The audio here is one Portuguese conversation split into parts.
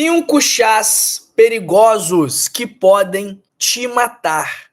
5 chás perigosos que podem te matar.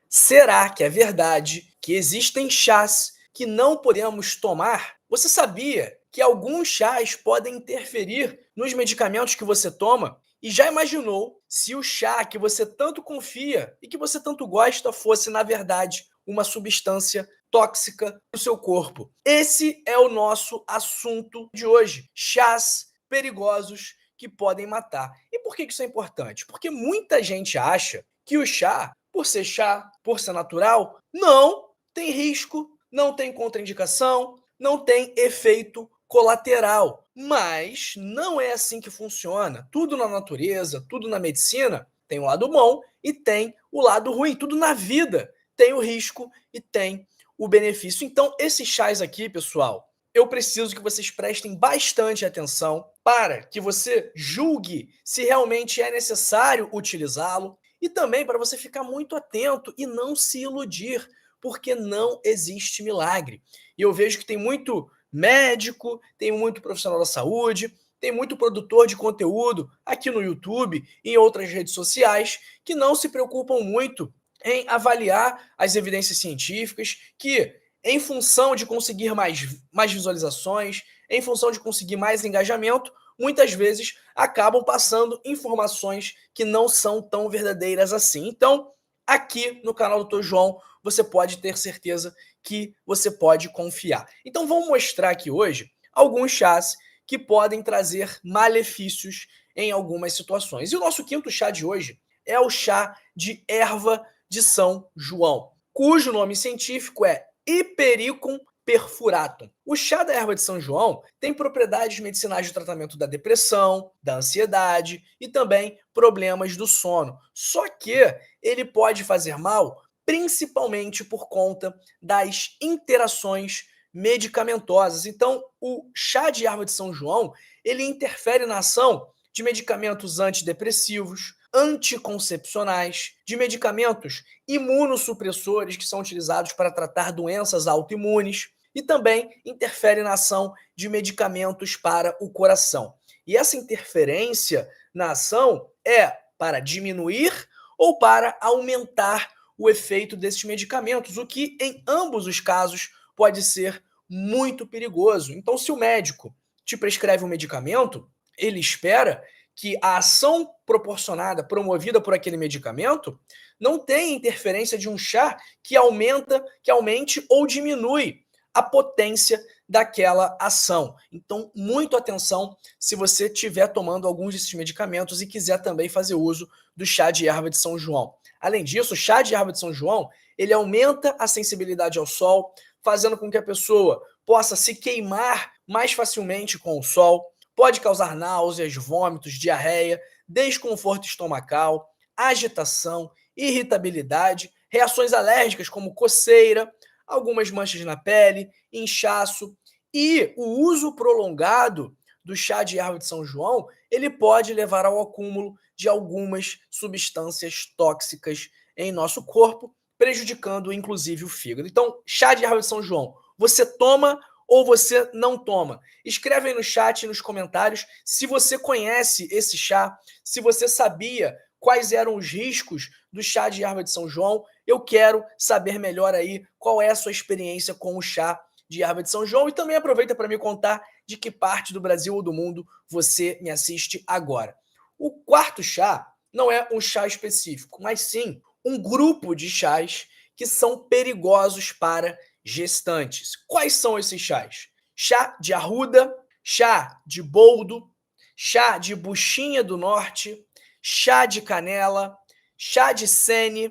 Será que é verdade que existem chás que não podemos tomar? Você sabia que alguns chás podem interferir nos medicamentos que você toma? E já imaginou se o chá que você tanto confia e que você tanto gosta fosse, na verdade, uma substância tóxica para o seu corpo? Esse é o nosso assunto de hoje: chás perigosos que podem matar. E por que isso é importante? Porque muita gente acha que o chá, por ser chá, por ser natural, não tem risco, não tem contraindicação, não tem efeito colateral. Mas não é assim que funciona. Tudo na natureza, tudo na medicina tem o lado bom e tem o lado ruim. Tudo na vida tem o risco e tem o benefício. Então, esses chás aqui, pessoal, eu preciso que vocês prestem bastante atenção para que você julgue se realmente é necessário utilizá-lo e também para você ficar muito atento e não se iludir, porque não existe milagre. E eu vejo que tem muito médico, tem muito profissional da saúde, tem muito produtor de conteúdo aqui no YouTube e em outras redes sociais que não se preocupam muito em avaliar as evidências científicas, que em função de conseguir mais visualizações, em função de conseguir mais engajamento, muitas vezes acabam passando informações que não são tão verdadeiras assim. Então, aqui no canal do Dr. João, você pode ter certeza que você pode confiar. Então, vamos mostrar aqui hoje alguns chás que podem trazer malefícios em algumas situações. E o nosso quinto chá de hoje é o chá de erva de São João, cujo nome científico é Hipericum perfuratum. O chá da erva de São João tem propriedades medicinais de tratamento da depressão, da ansiedade e também problemas do sono. Só que ele pode fazer mal principalmente por conta das interações medicamentosas. Então, o chá de erva de São João, ele interfere na ação de medicamentos antidepressivos, anticoncepcionais, de medicamentos imunossupressores que são utilizados para tratar doenças autoimunes e também interfere na ação de medicamentos para o coração. E essa interferência na ação é para diminuir ou para aumentar o efeito desses medicamentos, o que em ambos os casos pode ser muito perigoso. Então, se o médico te prescreve um medicamento, ele espera que a ação proporcionada, promovida por aquele medicamento, não tenha interferência de um chá que aumente ou diminui a potência daquela ação. Então, muito atenção se você estiver tomando alguns desses medicamentos e quiser também fazer uso do chá de erva de São João. Além disso, o chá de erva de São João, ele aumenta a sensibilidade ao sol, fazendo com que a pessoa possa se queimar mais facilmente com o sol, pode causar náuseas, vômitos, diarreia, desconforto estomacal, agitação, irritabilidade, reações alérgicas como coceira, algumas manchas na pele, inchaço, e o uso prolongado do chá de erva de São João, ele pode levar ao acúmulo de algumas substâncias tóxicas em nosso corpo, prejudicando inclusive o fígado. Então, chá de erva de São João, você toma ou você não toma? Escreve aí no chat, nos comentários, se você conhece esse chá, se você sabia quais eram os riscos do chá de erva de São João. Eu quero saber melhor aí qual é a sua experiência com o chá de erva de São João e também aproveita para me contar de que parte do Brasil ou do mundo você me assiste agora. O quarto chá não é um chá específico, mas sim um grupo de chás que são perigosos para gestantes. Quais são esses chás? Chá de arruda, chá de boldo, chá de buchinha do norte, chá de canela, chá de sene,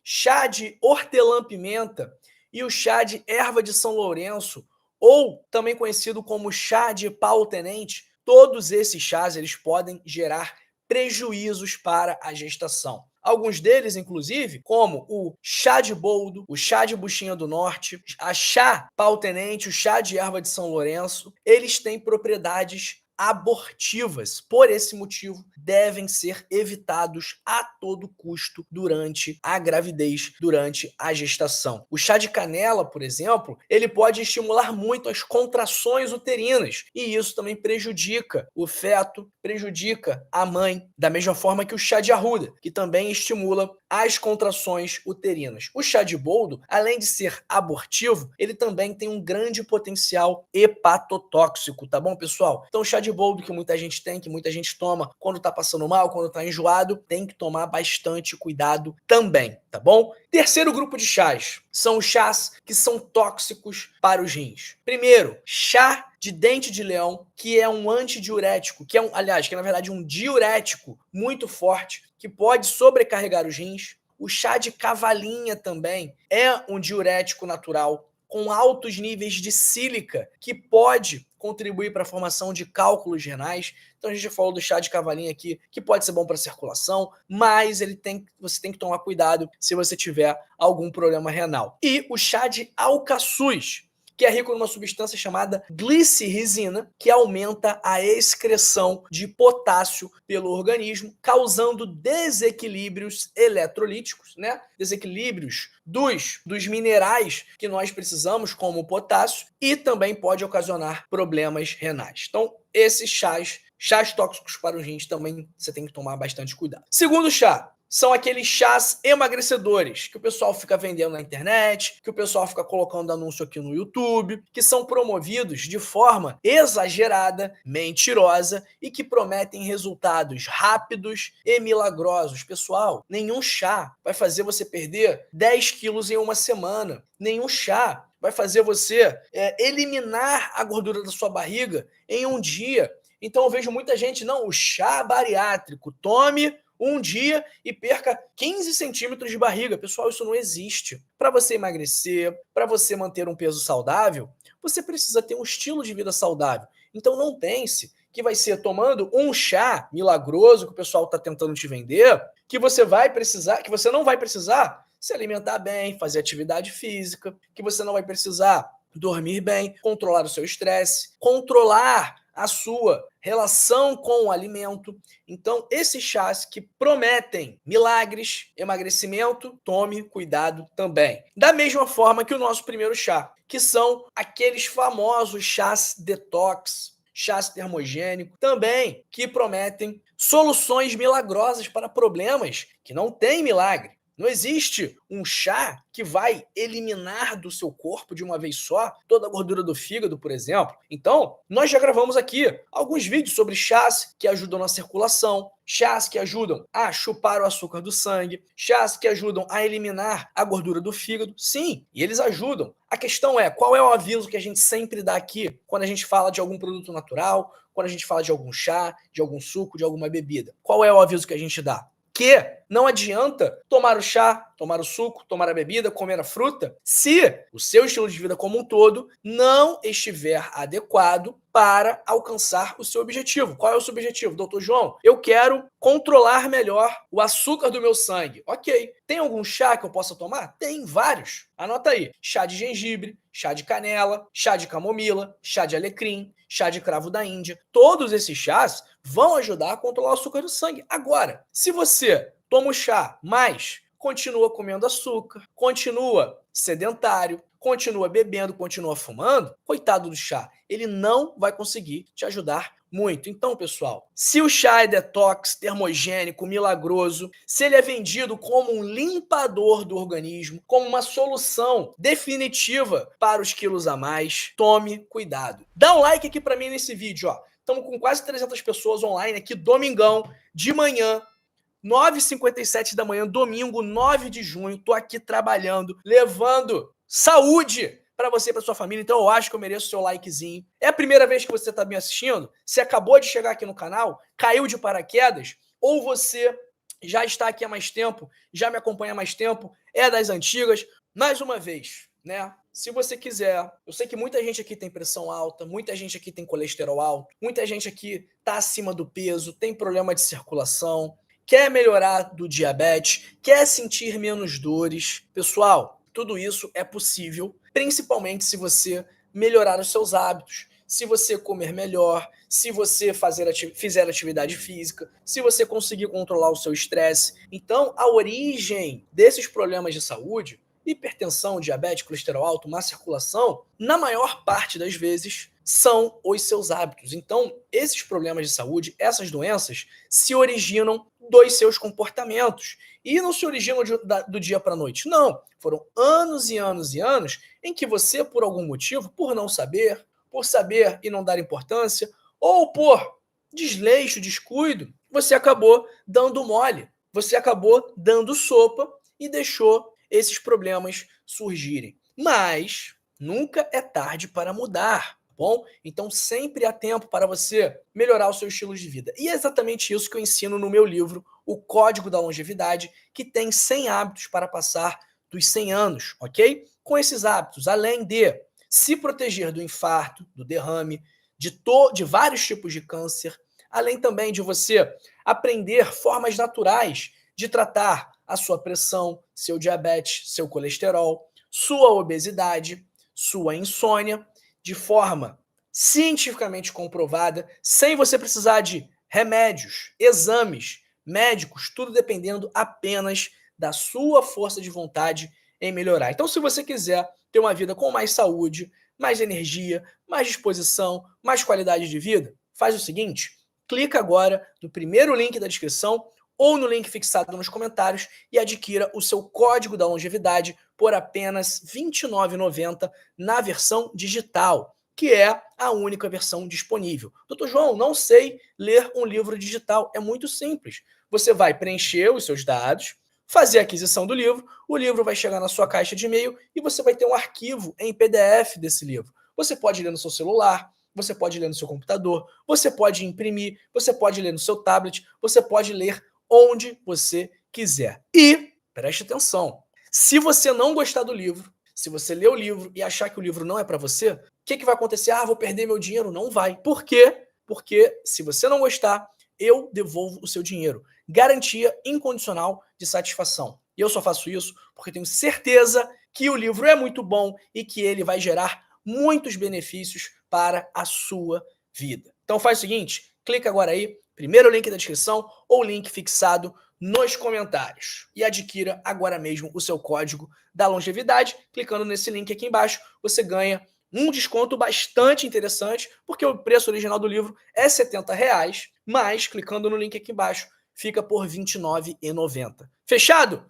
chá de hortelã-pimenta e o chá de erva de São Lourenço, ou também conhecido como chá de pau-tenente. Todos esses chás eles podem gerar prejuízos para a gestação. Alguns deles, inclusive, como o chá de boldo, o chá de buchinha do norte, a chá pau-tenente, o chá de erva de São Lourenço, eles têm propriedades abortivas. Por esse motivo, devem ser evitados a todo custo durante a gravidez, durante a gestação. O chá de canela, por exemplo, ele pode estimular muito as contrações uterinas e isso também prejudica o feto, prejudica a mãe, da mesma forma que o chá de arruda, que também estimula as contrações uterinas. O chá de boldo, além de ser abortivo, ele também tem um grande potencial hepatotóxico, tá bom, pessoal? Então, o chá de boldo que muita gente tem, que muita gente toma quando tá passando mal, quando tá enjoado, tem que tomar bastante cuidado também, tá bom? Terceiro grupo de chás são os chás que são tóxicos para os rins. Primeiro, chá de dente de leão, que é um antidiurético, que é na verdade um diurético muito forte, que pode sobrecarregar os rins. O chá de cavalinha também é um diurético natural com altos níveis de sílica, que pode contribuir para a formação de cálculos renais. Então a gente já falou do chá de cavalinha aqui, que pode ser bom para a circulação, mas você tem que tomar cuidado se você tiver algum problema renal. E o chá de alcaçuz, que é rico numa substância chamada glicerrisina, que aumenta a excreção de potássio pelo organismo, causando desequilíbrios eletrolíticos, né? Desequilíbrios dos minerais que nós precisamos, como o potássio, e também pode ocasionar problemas renais. Então, esses chás tóxicos para os rins também você tem que tomar bastante cuidado. Segundo chá, são aqueles chás emagrecedores que o pessoal fica vendendo na internet, que o pessoal fica colocando anúncio aqui no YouTube, que são promovidos de forma exagerada, mentirosa e que prometem resultados rápidos e milagrosos. Pessoal, nenhum chá vai fazer você perder 10 quilos em uma semana. Nenhum chá vai fazer você eliminar a gordura da sua barriga em um dia. Então eu vejo muita gente, não, o chá bariátrico, tome um dia e perca 15 centímetros de barriga. Pessoal, isso não existe. Para você emagrecer, para você manter um peso saudável, você precisa ter um estilo de vida saudável. Então não pense que vai ser tomando um chá milagroso que o pessoal está tentando te vender, que você não vai precisar se alimentar bem, fazer atividade física, que você não vai precisar dormir bem, controlar o seu estresse, controlar a sua relação com o alimento. Então, esses chás que prometem milagres, emagrecimento, tome cuidado também. Da mesma forma que o nosso primeiro chá, que são aqueles famosos chás detox, chás termogênicos, também que prometem soluções milagrosas para problemas que não têm milagre. Não existe um chá que vai eliminar do seu corpo de uma vez só toda a gordura do fígado, por exemplo. Então, nós já gravamos aqui alguns vídeos sobre chás que ajudam na circulação, chás que ajudam a chupar o açúcar do sangue, chás que ajudam a eliminar a gordura do fígado. Sim, e eles ajudam. A questão é, qual é o aviso que a gente sempre dá aqui quando a gente fala de algum produto natural, quando a gente fala de algum chá, de algum suco, de alguma bebida? Qual é o aviso que a gente dá? Que não adianta tomar o chá, tomar o suco, tomar a bebida, comer a fruta, se o seu estilo de vida como um todo não estiver adequado para alcançar o seu objetivo. Qual é o seu objetivo, doutor João? Eu quero controlar melhor o açúcar do meu sangue. Ok. Tem algum chá que eu possa tomar? Tem vários. Anota aí. Chá de gengibre, chá de canela, chá de camomila, chá de alecrim, chá de cravo da Índia. Todos esses chás vão ajudar a controlar o açúcar do sangue. Agora, se você toma o chá, mas continua comendo açúcar, continua sedentário, continua bebendo, continua fumando, coitado do chá, ele não vai conseguir te ajudar muito. Então, pessoal, se o chá é detox, termogênico, milagroso, se ele é vendido como um limpador do organismo, como uma solução definitiva para os quilos a mais, tome cuidado. Dá um like aqui para mim nesse vídeo, ó. Estamos com quase 300 pessoas online aqui, domingão, de manhã, 9h57 da manhã, domingo, 9 de junho. Tô aqui trabalhando, levando saúde para você e para sua família. Então eu acho que eu mereço o seu likezinho. É a primeira vez que você está me assistindo? Você acabou de chegar aqui no canal? Caiu de paraquedas? Ou você já está aqui há mais tempo? Já me acompanha há mais tempo? É das antigas? Mais uma vez, né? Se você quiser, eu sei que muita gente aqui tem pressão alta, muita gente aqui tem colesterol alto, muita gente aqui está acima do peso, tem problema de circulação, quer melhorar do diabetes, quer sentir menos dores. Pessoal, tudo isso é possível, principalmente se você melhorar os seus hábitos, se você comer melhor, se você fizer atividade física, se você conseguir controlar o seu estresse. Então, a origem desses problemas de saúde, hipertensão, diabetes, colesterol alto, má circulação, na maior parte das vezes, são os seus hábitos. Então, esses problemas de saúde, essas doenças, se originam dos seus comportamentos. E não se originam do dia para a noite. Não. Foram anos e anos e anos em que você, por algum motivo, por não saber, por saber e não dar importância, ou por desleixo, descuido, você acabou dando mole. Você acabou dando sopa e deixou esses problemas surgirem. Mas nunca é tarde para mudar. Bom, então sempre há tempo para você melhorar o seu estilo de vida. E é exatamente isso que eu ensino no meu livro, O Código da Longevidade, que tem 100 hábitos para passar dos 100 anos, ok? Com esses hábitos, além de se proteger do infarto, do derrame, de vários tipos de câncer, além também de você aprender formas naturais de tratar a sua pressão, seu diabetes, seu colesterol, sua obesidade, sua insônia, de forma cientificamente comprovada, sem você precisar de remédios, exames, médicos, tudo dependendo apenas da sua força de vontade em melhorar. Então, se você quiser ter uma vida com mais saúde, mais energia, mais disposição, mais qualidade de vida, faz o seguinte, clica agora no primeiro link da descrição ou no link fixado nos comentários e adquira o seu código da longevidade por apenas R$ 29,90 na versão digital, que é a única versão disponível. Doutor João, não sei ler um livro digital. É muito simples. Você vai preencher os seus dados, fazer a aquisição do livro, o livro vai chegar na sua caixa de e-mail e você vai ter um arquivo em PDF desse livro. Você pode ler no seu celular, você pode ler no seu computador, você pode imprimir, você pode ler no seu tablet, você pode ler onde você quiser. E, preste atenção, se você não gostar do livro, se você ler o livro e achar que o livro não é para você, o que vai acontecer? Ah, vou perder meu dinheiro? Não vai. Por quê? Porque se você não gostar, eu devolvo o seu dinheiro. Garantia incondicional de satisfação. E eu só faço isso porque tenho certeza que o livro é muito bom e que ele vai gerar muitos benefícios para a sua vida. Então faz o seguinte, clica agora aí, primeiro link da descrição ou link fixado nos comentários e adquira agora mesmo o seu código da longevidade. Clicando nesse link aqui embaixo, você ganha um desconto bastante interessante, porque o preço original do livro é R$ 70, mas clicando no link aqui embaixo, fica por R$ 29,90. Fechado?